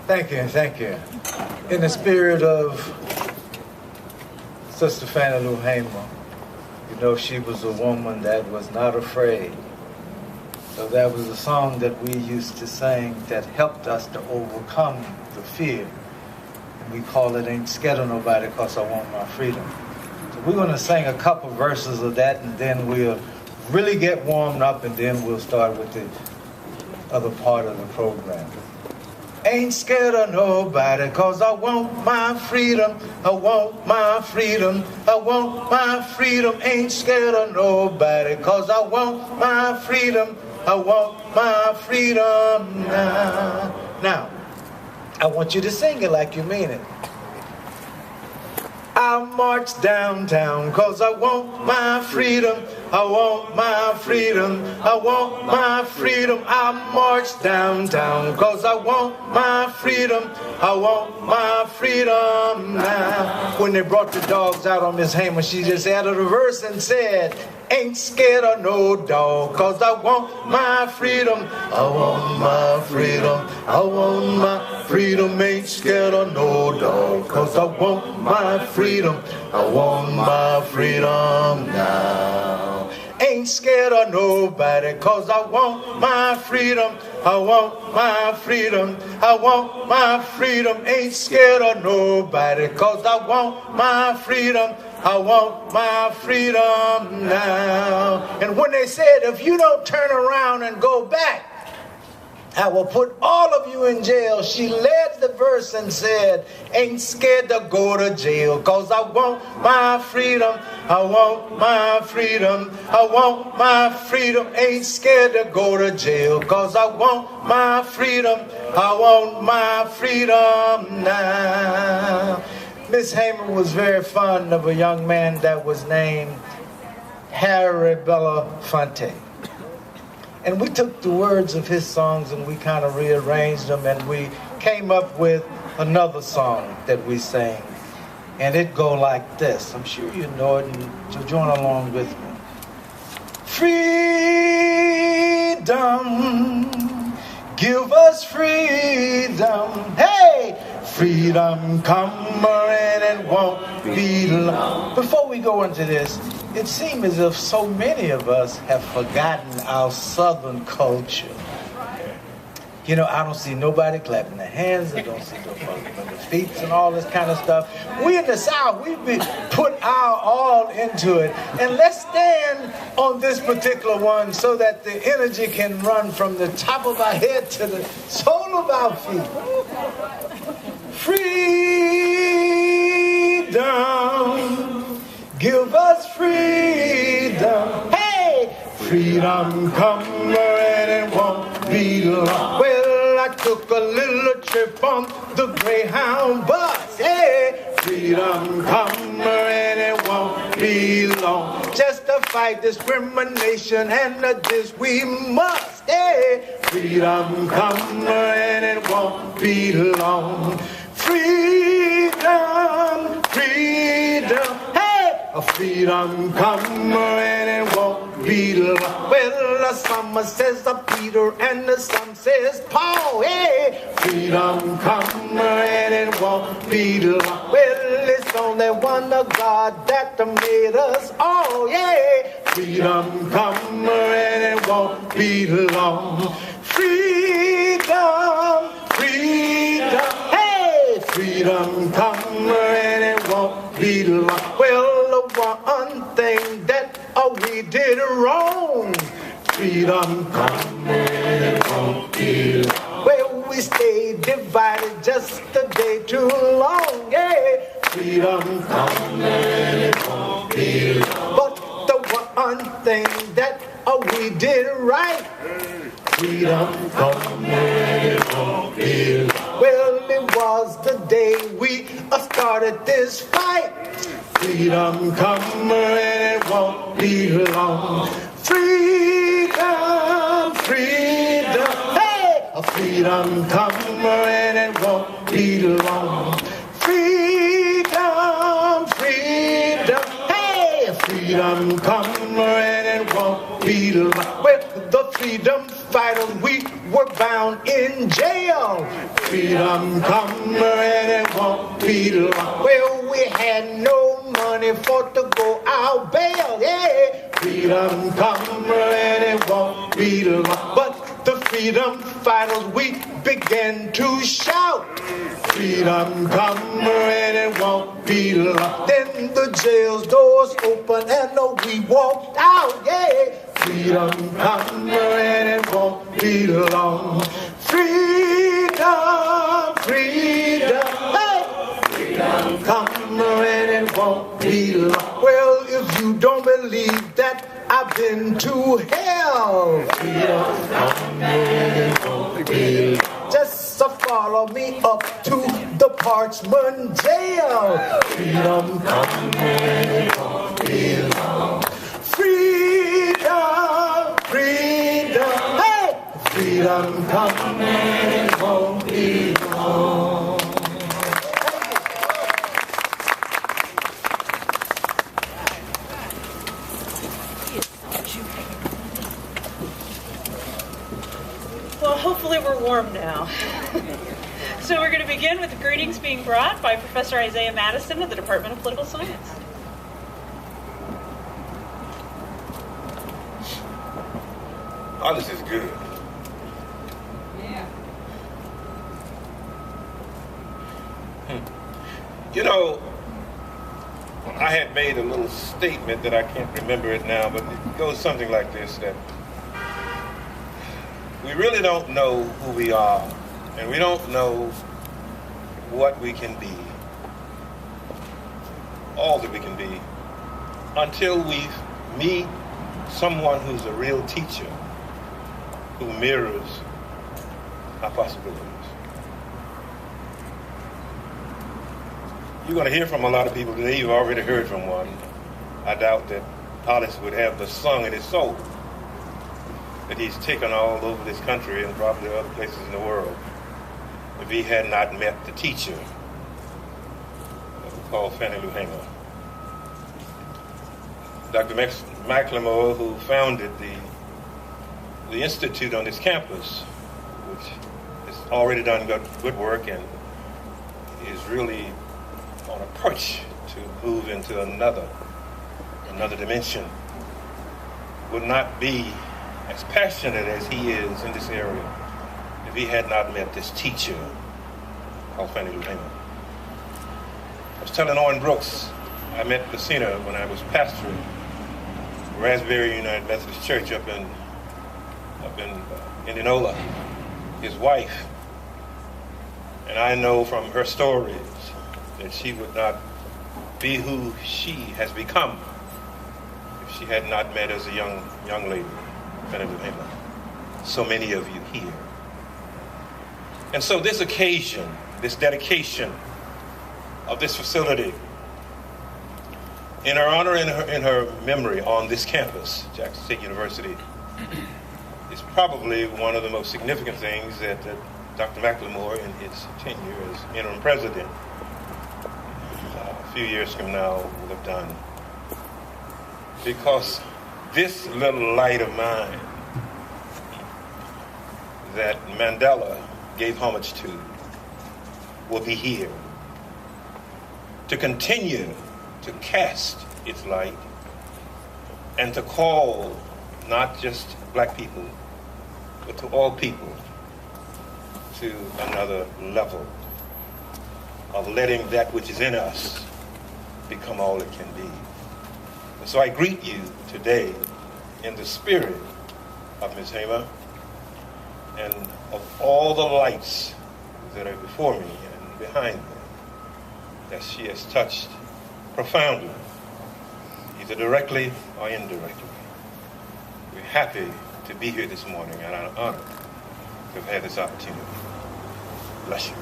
Thank you. In the spirit of Sister Fannie Lou Hamer, you know, she was a woman that was not afraid. So that was a song that we used to sing that helped us to overcome the fear. And we call it Ain't Scared of Nobody 'Cause I Want My Freedom. So we're going to sing a couple verses of that, and then we'll really get warmed up, and then we'll start with the other part of the program. Ain't scared of nobody 'cause I want my freedom. I want my freedom. I want my freedom. Ain't scared of nobody 'cause I want my freedom. I want my freedom now. Now, I want you to sing it like you mean it. I march downtown 'cause I want my freedom. I want my freedom. I want my freedom. I march downtown 'cause I want my freedom. I want my freedom now. When they brought the dogs out on Miss Hamer, she just added a verse and said, ain't scared of no dog 'cause I want my freedom. I want my freedom. I want my freedom. Ain't scared of no dog 'cause I want my freedom. I want my freedom now. Ain't scared of nobody 'cause I want my freedom. I want my freedom. I want my freedom. Ain't scared of nobody 'cause I want my freedom. I want my freedom now. And when they said, if you don't turn around and go back, I will put all of you in jail, she led the verse and said, ain't scared to go to jail 'cause I want my freedom. I want my freedom. I want my freedom. Ain't scared to go to jail 'cause I want my freedom. I want my freedom now. Miss Hamer was very fond of a young man that was named Harry Belafonte. And we took the words of his songs and we kind of rearranged them, and we came up with another song that we sang. And it go like this. I'm sure you know it, and so join along with me. Freedom, give us freedom. Hey! Freedom come and it won't be long. Before we go into this, it seems as if so many of us have forgotten our Southern culture. You know, I don't see nobody clapping their hands. I don't see nobody on their feet and all this kind of stuff. We in the South, we put our all into it. And let's stand on this particular one so that the energy can run from the top of our head to the sole of our feet. Freedom, give us freedom. Hey! Freedom come and it won't be long. Well, I took a little trip on the Greyhound bus. Hey! Freedom come and it won't be long. Just to fight discrimination and this we must. Hey! Freedom come and it won't be long. Freedom, freedom, hey! A freedom come and it won't be long. Well, the summer says Peter and the sun says Paul, hey! Freedom come and it won't be long. Well, it's only one God that made us all, yeah! Freedom come and it won't be long. Freedom, freedom, hey! Freedom come and it won't be long. Well, the one thing that we did wrong. Freedom come and it won't be long. Well, we stayed divided just a day too long. Yeah. Freedom come and it won't be long. But the one thing that we did right. Freedom come and it won't be long. Well, it was the day we started this fight. Freedom come and it won't be long. Freedom, freedom, hey! A freedom come and it won't be long. Freedom, freedom, hey! Freedom come and it won't be long. With the freedom fighters, we were bound in jail. Freedom come and it won't be long. Well, we had no money for to go out bail, yeah. Freedom come and it won't be long. But the freedom fighters, we began to shout. Freedom come and it won't be long. Then the jail's doors open and we walked out, yeah. Freedom come and it won't be long. Freedom, freedom, hey! Freedom come and it won't be long. Well, if you don't believe that I've been to hell, freedom come and it won't be long. Just follow me up to the Parchman jail. Freedom come and it won't be long. Freedom, freedom, hey! Freedom come and it won't be long. Well, hopefully we're warm now. So we're going to begin with the greetings being brought by Professor Isaiah Madison of the Department of Political Science. Oh, this is good. Yeah. You know, I had made a little statement that I can't remember it now, but it goes something like this, that we really don't know who we are, and we don't know what we can be, all that we can be, until we meet someone who's a real teacher, who mirrors our possibilities. You're going to hear from a lot of people today. You've already heard from one. I doubt that Hollis would have the song in his soul that he's taken all over this country and probably other places in the world if he had not met the teacher called Fannie Lou Hamer. Dr. McLemore, who founded the institute on this campus, which has already done good work and is really on a push to move into another dimension, would not be as passionate as he is in this area if he had not met this teacher called Fannie Lou Hamer. I was telling Owen Brooks, I met Lucina when I was pastoring Raspberry United Methodist Church up in Indianola, his wife. And I know from her stories that she would not be who she has become if she had not met as a young lady, Fannie Lou Hamer. So many of you here. And so this occasion, this dedication of this facility, in her honor and in her memory on this campus, Jackson State University, is probably one of the most significant things that Dr. McLemore in his tenure as interim president a few years from now will have done. Because this little light of mine that Mandela gave homage to will be here to continue to cast its light and to call not just black people, but to all people to another level of letting that which is in us become all it can be. And so I greet you today in the spirit of Ms. Hamer and of all the lights that are before me and behind me that she has touched profoundly, either directly or indirectly. We're happy to be here this morning, and I'm honored to have had this opportunity. Bless you.